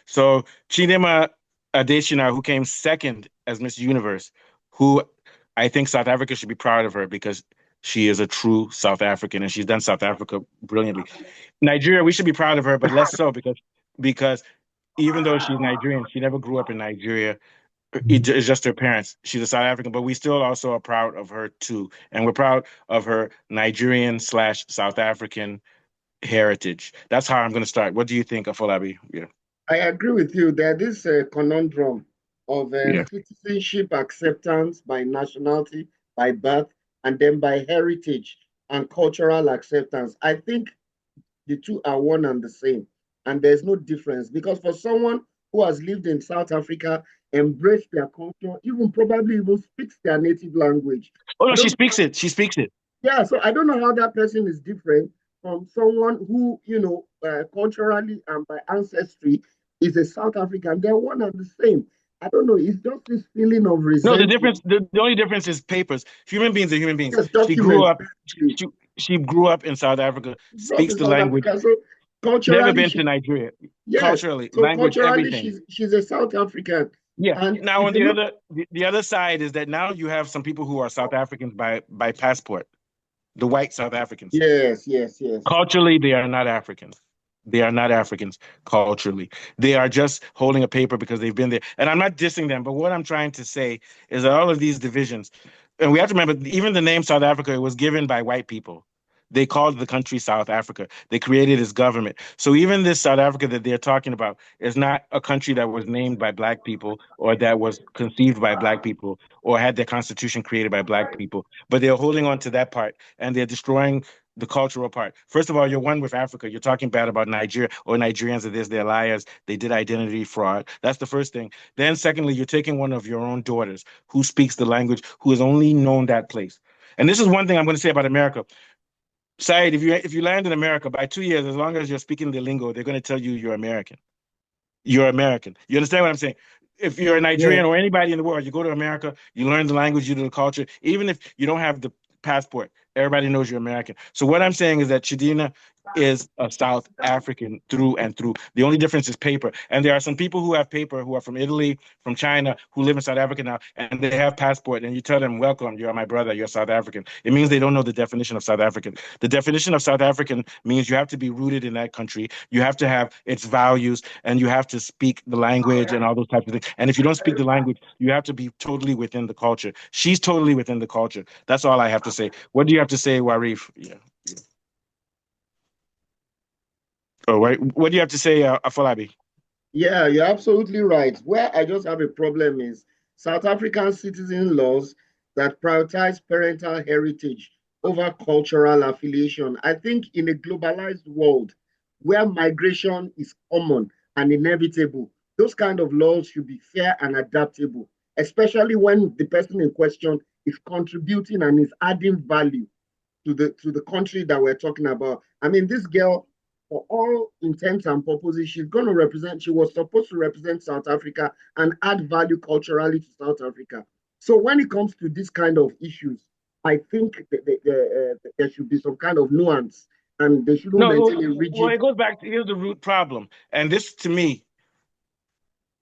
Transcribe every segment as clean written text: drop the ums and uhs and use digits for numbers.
So Chidema Adesina, who came second as Miss Universe, who I think South Africa should be proud of her because she is a true South African and she's done South Africa brilliantly. Nigeria, we should be proud of her, but less so because even though she's Nigerian, she never grew up in Nigeria. It's just her parents. She's a South African, but we still also are proud of her too, and we're proud of her Nigerian slash South African heritage. That's how I'm going to start. What do you think, Afolabi? Yeah, I agree with you. There's this conundrum of yeah. citizenship acceptance by nationality, by birth, and then by heritage and cultural acceptance. I think the two are one and the same, and there's no difference because for someone who has lived in South Africa, embraced their culture, even probably even speaks their native language. Oh no, I she don't speaks it. She speaks it. Yeah, so I don't know how that person is different from someone who, culturally and by ancestry is a South African. They're one and the same. I don't know. It's just this feeling of No, the resentment. difference. The only difference is papers. Human beings are human beings. Yes, She grew documents. up. She, she grew up in South Africa. Brought Speaks in the South language. Africa. So Never culturally, been to Nigeria. yes. Culturally, So language, culturally, everything. she's a South African. Yeah. And Now if on you look, the other side is that now you have some people who are South Africans by passport. The white South Africans. yes, yes, yes. Culturally, they are not Africans. They are not Africans culturally. They are just holding a paper because they've been there. And I'm not dissing them, but what I'm trying to say is that all of these divisions, and we have to remember, even the name South Africa, it was given by white people. They called the country South Africa. They created its government. So even this South Africa that they're talking about is not a country that was named by black people or that was conceived by black people or had their constitution created by black people. But they're holding on to that part and they're destroying the cultural part. First of all, you're one with Africa. You're talking bad about Nigeria or Nigerians are this, they're liars. They did identity fraud. That's the first thing. Then secondly, you're taking one of your own daughters who speaks the language, who has only known that place. And this is one thing I'm going to say about America. Said, if you land in America by 2 years, as long as you're speaking the lingo, they're going to tell you you're American. You're American. You understand what I'm saying? If you're a Yeah. Nigerian or anybody in the world, you go to America, you learn the language, you do the culture. Even if you don't have the passport, everybody knows you're American. So what I'm saying is that Chidina is a South African through and through. The only difference is paper. And there are some people who have paper who are from Italy, from China, who live in South Africa now, and they have passport. And you tell them, "Welcome, you're my brother. You're South African." It means they don't know the definition of South African. The definition of South African means you have to be rooted in that country. You have to have its values, and you have to speak the language and all those types of things. And if you don't speak the language, you have to be totally within the culture. She's totally within the culture. That's all I have to say. What do you have to say, Warif? Yeah. Oh, right. What do you have to say, Afolabi? Yeah, you're absolutely right. Where I just have a problem is South African citizen laws that prioritize parental heritage over cultural affiliation. I think in a globalized world where migration is common and inevitable, those kind of laws should be fair and adaptable, especially when the person in question is contributing and is adding value to the country that we're talking about. I mean, this girl, for all intents and purposes, she was supposed to represent South Africa and add value culturally to South Africa. So when it comes to this kind of issues, I think there should be some kind of nuance and they shouldn't No, maintain a well, rigid. it goes back to here's the root problem, and this to me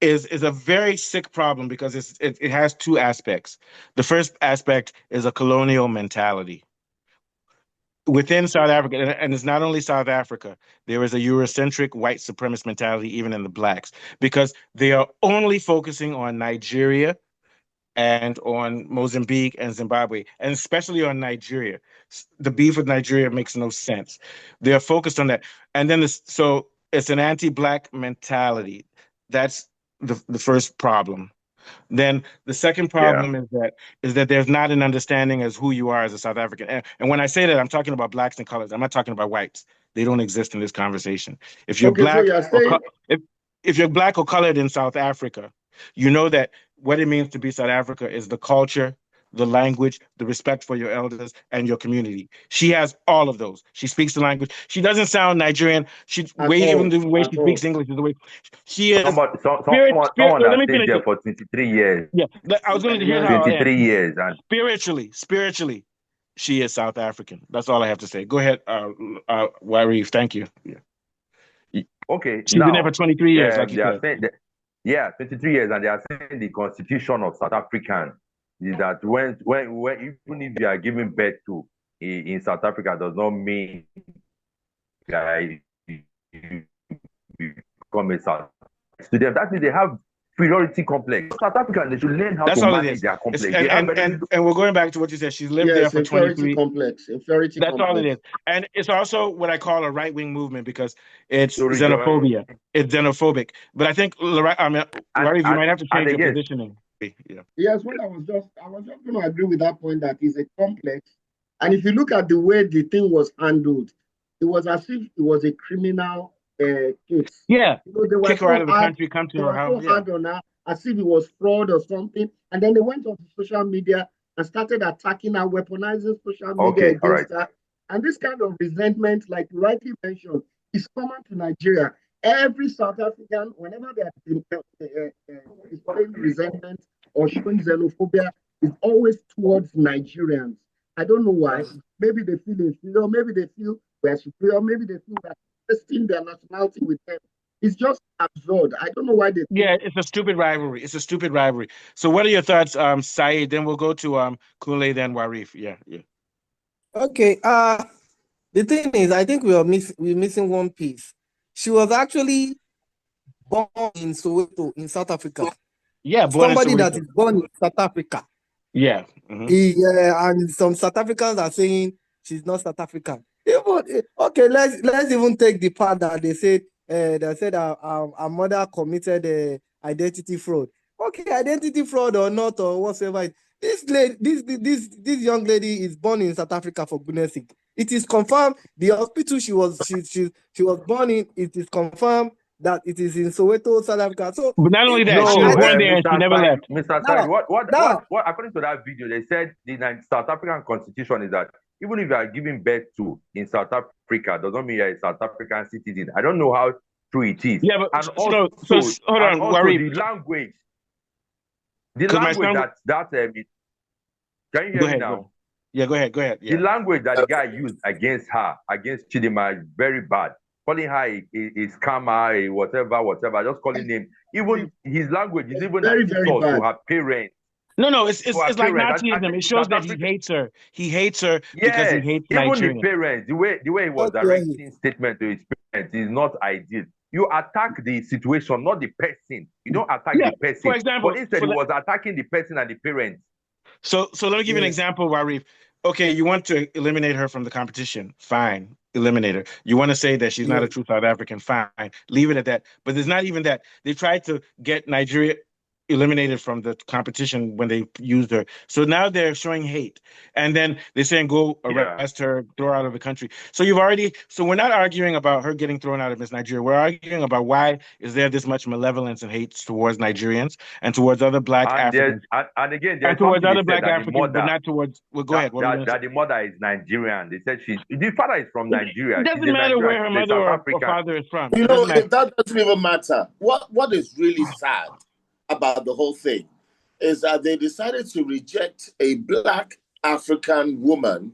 is a very sick problem because it has two aspects. The first aspect is a colonial mentality within South Africa, and it's not only South Africa. There is a Eurocentric white supremacist mentality even in the blacks because they are only focusing on Nigeria and on Mozambique and Zimbabwe, and especially on Nigeria. The beef with Nigeria makes no sense. They're focused on that. And then so it's an anti-black mentality. That's the first problem. Then the second Yeah. problem is that there's not an understanding as who you are as a South African. And when I say that, I'm talking about blacks and colors. I'm not talking about whites. They don't exist in this conversation. If you're Okay, so black you're or saying if you're black or colored in South Africa, you know that what it means to be South Africa is the culture, the language, the respect for your elders and your community. She has all of those. She speaks the language. She doesn't sound Nigerian. She at way even all, the way at she speaks all. English is the way she is. Someone Let that me stayed finish there it. for 23 years. Yeah, I was going to hear how I 23 end. years. And Spiritually, she is South African. That's all I have to say. Go ahead, Warif. Thank you. Yeah. Okay, She's been there now for 23 years, like you they are said. saying that, yeah, 23 years, and they are saying the constitution of South African is that when even if you are giving birth to in South Africa does not mean that you become a South student. That means they have inferiority complex. South Africans, they should learn how That's to all it manage is. their It's, complex. They have and we're going back to what you said. She's lived there Yes, for inferiority 23. complex. Inferiority That's all it complex. is. And it's also what I call a right-wing movement because it's to rejoin. xenophobia. It's xenophobic. But I think, Warif, you might have to And change your again, positioning. Yeah. Yes, what I was just going to agree with that point that is a complex. And if you look at the way the thing was handled, it was as if it was a criminal case. Yeah. You know, they were Kick her out of the hard, country, come to they her were house. so hard on her, as if it was fraud or something. And then they went on to social media and started attacking her, weaponizing social media okay, all right. against her. And this kind of resentment, like you rightly mentioned, is common to Nigeria. Every South African, whenever they are displaying resentment or showing xenophobia, is always towards Nigerians. I don't know why. Maybe they feel inferior, maybe they feel we're superior, maybe they feel we're testing their nationality with them. It's just absurd. I don't know why they think. Yeah, it's a stupid rivalry. It's a stupid rivalry. So what are your thoughts, Saeed? Then we'll go to Kunle, then Warif. Yeah, yeah. Okay. The thing is, I think we're missing one piece. She was actually born in Soweto, in South Africa. Yeah, born in Somebody that Soweto. is born in South Africa. Yeah. And some South Africans are saying she's not South African. Okay, let's even take the part that they said our mother committed identity fraud. Okay, identity fraud or not or whatsoever. This young lady is born in South Africa, for goodness sake. It is confirmed. The hospital she was born in, it is confirmed that it is in Soweto, South Africa. So, but not only that, No, she was born there and she Mr. never left. Mr. Said, what, according to that video, they said the South African constitution is that even if you are giving birth to in South Africa, doesn't mean you're a South African citizen. I don't know how true it is. Yeah, but and also, hold on, Warif. the language that can you hear me now? Yeah, go ahead. Yeah. The language that the guy used against her, against Chidima, is very bad. Calling her a scammer, a whatever, just calling him. Even his language is even very, an very insult bad. to her parents. No, it's like parents. Nazism. It shows that he hates her. He hates her because he hates even Nigerians. the parents, the way he was directing statement to his parents is not ideal. You attack the situation, not the person. You don't attack the person. For example, but instead he was attacking the person and the parents. So let me give you an example, Warif. Okay, you want to eliminate her from the competition. Fine, eliminate her. You want to say that she's not a true South African. Fine, leave it at that. But there's not even that. They tried to get Nigeria eliminated from the competition when they used her. So now they're showing hate. And then they're saying go arrest her, throw her out of the country. So we're not arguing about her getting thrown out of Miss Nigeria. We're arguing about why is there this much malevolence and hate towards Nigerians and towards other Black Africans. And again, and towards other Black Africans, but not towards, go ahead. That the mother is Nigerian. They said the father is from Nigeria. It doesn't matter where her mother or father is from. You know, that doesn't even matter. What is really sad about the whole thing is that they decided to reject a Black African woman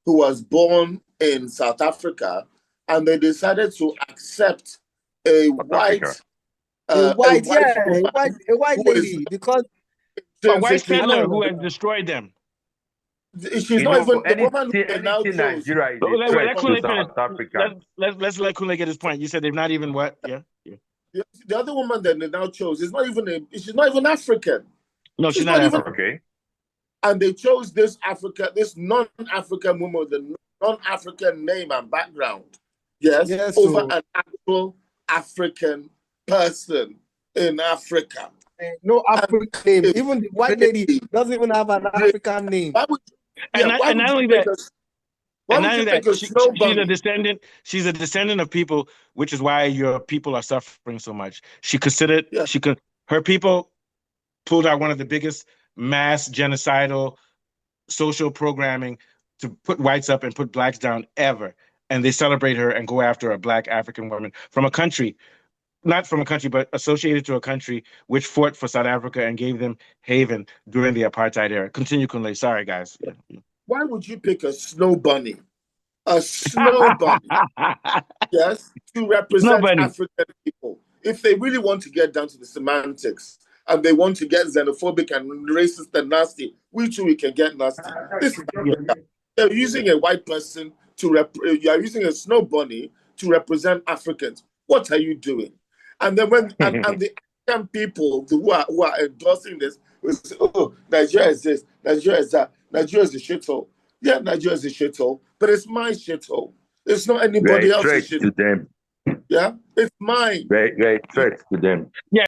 who was born in South Africa, and they decided to accept a white lady, because a white settler who has destroyed them. She's not even the woman who now chose. Nigeria is a threat to South Africa. Let's let Kunle get his point. You said they've not even what? Yeah. The other woman that they now chose is she's not even African. No, she's not African. Okay. And they chose this non-African woman with a non-African name and background. Yes, over an actual African person in Africa. No African name. Even the white lady doesn't even have an African name. And not only that, she's a descendant of people, which is why your people are suffering so much. Her people pulled out one of the biggest mass genocidal social programming to put whites up and put Blacks down ever. And they celebrate her and go after a Black African woman from a country, not from a country, but associated to a country which fought for South Africa and gave them haven during the apartheid era. Continue, Kunle. Sorry, guys. Why would you pick a snow bunny a snow bunny, yes, to represent Nobody. African people. If they really want to get down to the semantics and they want to get xenophobic and racist and nasty, we too we can get nasty. This is Africa. They're using a white person to you are using a snow bunny to represent Africans. What are you doing? And then when and the African people who are endorsing this will say, oh, Nigeria is this, Nigeria is that, Nigeria is a shithole. Yeah, Nigeria is a shithole, but it's my shithole. It's not anybody We're a else's threat shithole. to them. Yeah, it's mine. We're a threat to them. Yeah.